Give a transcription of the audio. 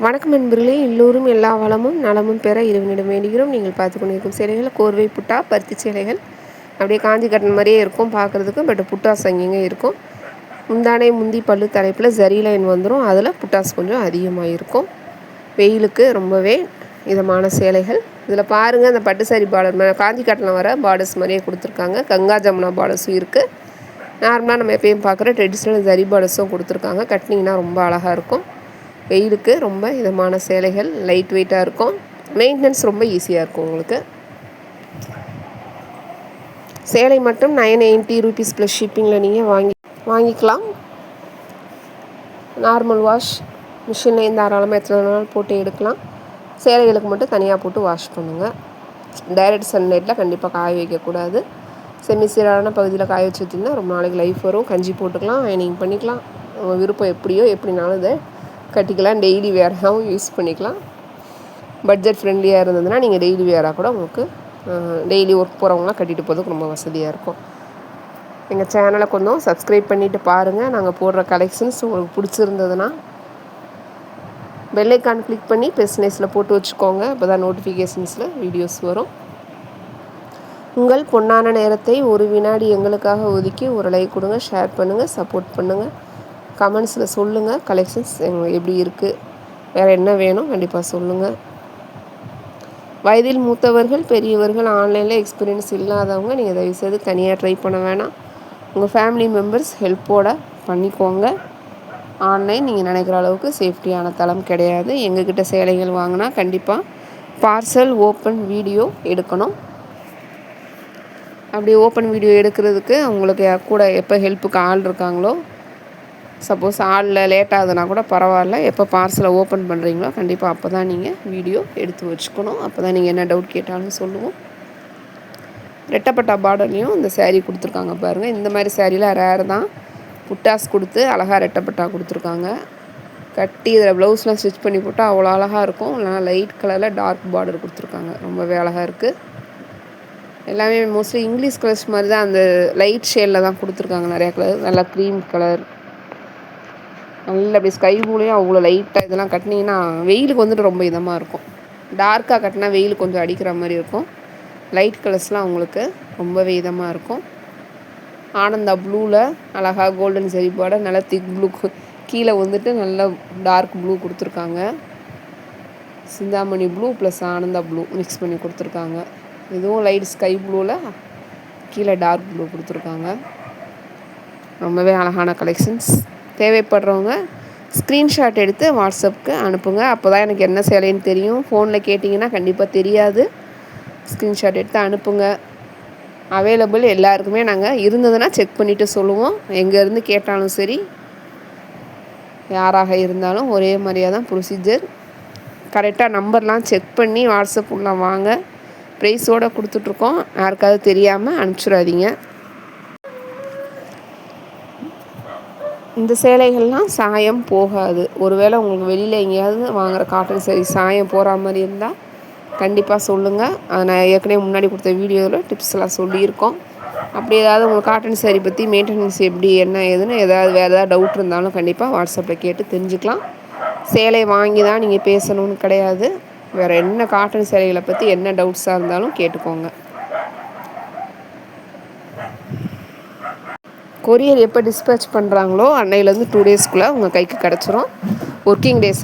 வணக்கம் நண்பர்களே, எல்லோரும் எல்லா வளமும் நலமும் பெற இறைவனிடம் வேண்டுகிறோம். நீங்கள் பார்த்து கொண்டிருக்கும் சேலைகள் கோர்வை புட்டா பருத்தி சேலைகள். அப்படியே காஞ்சி கட்டன் மாதிரியே இருக்கும் பார்க்குறதுக்கு. பட் புட்டாஸ் அங்கங்கே இருக்கும். முந்தானை முந்தி பல்லு தலைப்பில் ஜரி லைன் வந்துடும். அதில் புட்டாஸ் கொஞ்சம் அதிகமாக இருக்கும். வெயிலுக்கு ரொம்பவே இதமான சேலைகள். இதில் பாருங்கள், அந்த பட்டு சாரி பார்டர் காஞ்சி கட்டனில் வர பார்டர்ஸ் மாதிரியே கொடுத்துருக்காங்க. கங்கா ஜமுனா பார்டர்ஸும் இருக்குது. நார்மலாக நம்ம எப்பயும் பார்க்குற ட்ரெடிஷ்னல் ஜரி பார்டர்ஸும் கொடுத்துருக்காங்க. கட்டினிங்கன்னா ரொம்ப அழகாக இருக்கும். வெயிலுக்கு ரொம்ப இதமான சேலைகள், லைட் வெயிட்டாக இருக்கும். மெயின்டெனன்ஸ் ரொம்ப ஈஸியாக இருக்கும் உங்களுக்கு. சேலை மட்டும் 990 ரூபீஸ் ப்ளஸ் ஷிப்பிங்கில் நீங்கள் வாங்கிக்கலாம். நார்மல் வாஷ் மிஷின்லேயும் தாராளமாக எத்தனை நாள் போட்டு எடுக்கலாம். சேலைகளுக்கு மட்டும் தனியாக போட்டு வாஷ் பண்ணுங்கள். டைரக்ட் சன்லைட்டில் கண்டிப்பாக காய வைக்கக்கூடாது. செமிசீரான பகுதியில் காய வச்சு வச்சிங்கன்னா ரொம்ப நாளைக்கு லைஃப் வரும். கஞ்சி போட்டுக்கலாம், அயனிங் பண்ணிக்கலாம். விருப்பம் எப்படினாலும் இதை கட்டிக்கலாம். டெய்லி வேராகவும் யூஸ் பண்ணிக்கலாம். பட்ஜெட் ஃப்ரெண்ட்லியாக இருந்ததுன்னா நீங்கள் டெய்லி வேராக கூட உங்களுக்கு டெய்லி ஒர்க் போகிறவங்களாம் கட்டிட்டு போகிறதுக்கு ரொம்ப வசதியாக இருக்கும். எங்கள் சேனலை கொஞ்சம் சப்ஸ்கிரைப் பண்ணிவிட்டு பாருங்கள். நாங்கள் போடுற கலெக்ஷன்ஸ் உங்களுக்கு பிடிச்சிருந்ததுன்னா பெல் ஐக்கான் கிளிக் பண்ணி பெஸ்னஸில் போட்டு வச்சுக்கோங்க. அப்போ தான் நோட்டிஃபிகேஷன்ஸில் வீடியோஸ் வரும். உங்கள் பொன்னான நேரத்தை ஒரு வினாடி எங்களுக்காக ஒதுக்கி ஒரு லைக் கொடுங்க, ஷேர் பண்ணுங்கள், சப்போர்ட் பண்ணுங்கள். கமெண்ட்ஸில் சொல்லுங்கள் கலெக்ஷன்ஸ் எப்படி இருக்குது, வேறு என்ன வேணும் கண்டிப்பாக சொல்லுங்கள். வயதில் மூத்தவர்கள், பெரியவர்கள், ஆன்லைனில் எக்ஸ்பீரியன்ஸ் இல்லாதவங்க நீங்கள் தயவுசெய்து தனியாக ட்ரை பண்ண வேணாம். உங்கள் ஃபேமிலி மெம்பர்ஸ் ஹெல்ப்போடு பண்ணிக்கோங்க. ஆன்லைன் நீங்கள் நினைக்கிற அளவுக்கு சேஃப்டியான தளம் கிடையாது. எங்ககிட்ட சேலைகள் வாங்கினா கண்டிப்பாக பார்சல் ஓப்பன் வீடியோ எடுக்கணும். அப்படி ஓப்பன் வீடியோ எடுக்கிறதுக்கு உங்களுக்கு கூட எப்போ ஹெல்ப்புக்கு ஆள் இருக்காங்களோ, சப்போஸ் ஆளில் லேட் ஆகுதுன்னா கூட பரவாயில்ல, எப்போ பார்சலை ஓப்பன் பண்ணுறீங்களோ கண்டிப்பாக அப்போ தான் நீங்கள் வீடியோ எடுத்து வச்சுக்கணும். அப்போ தான் நீங்கள் என்ன டவுட் கேட்டாலும் சொல்லுவோம். ரெட்டப்பட்டா பார்டர்லேயும் இந்த சேரீ கொடுத்துருக்காங்க பாருங்கள். இந்த மாதிரி சேரீலாம் ரேர் தான். புட்டாஸ் கொடுத்து அழகாக ரெட்டப்பட்டா கொடுத்துருக்காங்க. கட்டி இதில் ப்ளவுஸ்லாம் ஸ்டிச் பண்ணி போட்டால் அவ்வளோ அழகாக இருக்கும். இல்லைனா லைட் கலரில் டார்க் பார்டர் கொடுத்துருக்காங்க. ரொம்பவே அழகாக இருக்குது. எல்லாமே மோஸ்ட்லி இங்கிலீஷ் கலர்ஸ் மாதிரி தான், அந்த லைட் ஷேடில் தான் கொடுத்துருக்காங்க. நிறையா கலர், நல்லா க்ரீம் கலர், நல்ல அப்படி ஸ்கை ப்ளூலேயும் அவ்வளோ லைட்டாக இதெல்லாம் கட்டினீங்கன்னா வெயிலுக்கு வந்துட்டு ரொம்ப இதமாக இருக்கும். டார்க்காக கட்டினா வெயில் கொஞ்சம் அடிக்கிற மாதிரி இருக்கும். லைட் கலர்ஸ்லாம் உங்களுக்கு ரொம்பவே இதமாக இருக்கும். ஆனந்தா ப்ளூவில் அழகாக கோல்டன் சரி பார்டர், நல்லா திக் ப்ளூ, கீழே வந்துட்டு நல்ல டார்க் ப்ளூ கொடுத்துருக்காங்க. Chintamani blue plus Ananda blue mix பண்ணி கொடுத்துருக்காங்க. இதுவும் லைட் ஸ்கை ப்ளூவில் கீழே டார்க் ப்ளூ கொடுத்துருக்காங்க. ரொம்பவே அழகான கலெக்ஷன்ஸ். தேவைப்படுறவங்க ஸ்க்ரீன்ஷாட் எடுத்து வாட்ஸ்அப்புக்கு அனுப்புங்க. அப்போ தான் எனக்கு என்ன சேலைன்னு தெரியும். ஃபோனில் கேட்டிங்கன்னா கண்டிப்பாக தெரியாது. ஸ்க்ரீன்ஷாட் எடுத்து அனுப்புங்க. அவைலபிள் எல்லாருக்குமே நாங்கள் இருந்ததுன்னா செக் பண்ணிவிட்டு சொல்லுவோம். எங்கேருந்து கேட்டாலும் சரி, யாராக இருந்தாலும் ஒரே மாதிரியாக தான் ப்ரொசீஜர். கரெக்டாக நம்பர்லாம் செக் பண்ணி வாட்ஸ்அப் உள்ள வாங்க. ப்ரைஸோடு கொடுத்துட்ருக்கோம். யாருக்காவது தெரியாமல் அனுப்பிச்சிடாதீங்க. இந்த சேலைகள்லாம் சாயம் போகாது. ஒருவேளை உங்களுக்கு வெளியில் எங்கேயாவது வாங்குகிற காட்டன் சேரீ சாயம் போகிற மாதிரி இருந்தால் கண்டிப்பாக சொல்லுங்கள். அதை நான் ஏற்கனவே முன்னாடி கொடுத்த வீடியோவில் டிப்ஸ்லாம் சொல்லியிருக்கோம். அப்படி ஏதாவது உங்களுக்கு காட்டன் சேரீ பற்றி மெயின்டெனன்ஸ் எப்படி என்ன ஏதுன்னு வேறு ஏதாவது டவுட் இருந்தாலும் கண்டிப்பாக வாட்ஸ்அப்பில் கேட்டு தெரிஞ்சுக்கலாம். சேலை வாங்கி தான் நீங்கள் பேசணும்னு கிடையாது. வேறு என்ன காட்டன் சேலைகளை பற்றி என்ன டவுட்ஸாக இருந்தாலும் கேட்டுக்கோங்க. கொரியர் எப்போ டிஸ்பேச் பண்ணுறாங்களோ அன்னையிலேருந்து 2 டேஸ்க்குள்ளே உங்கள் கைக்கு கிடச்சிரும். Working days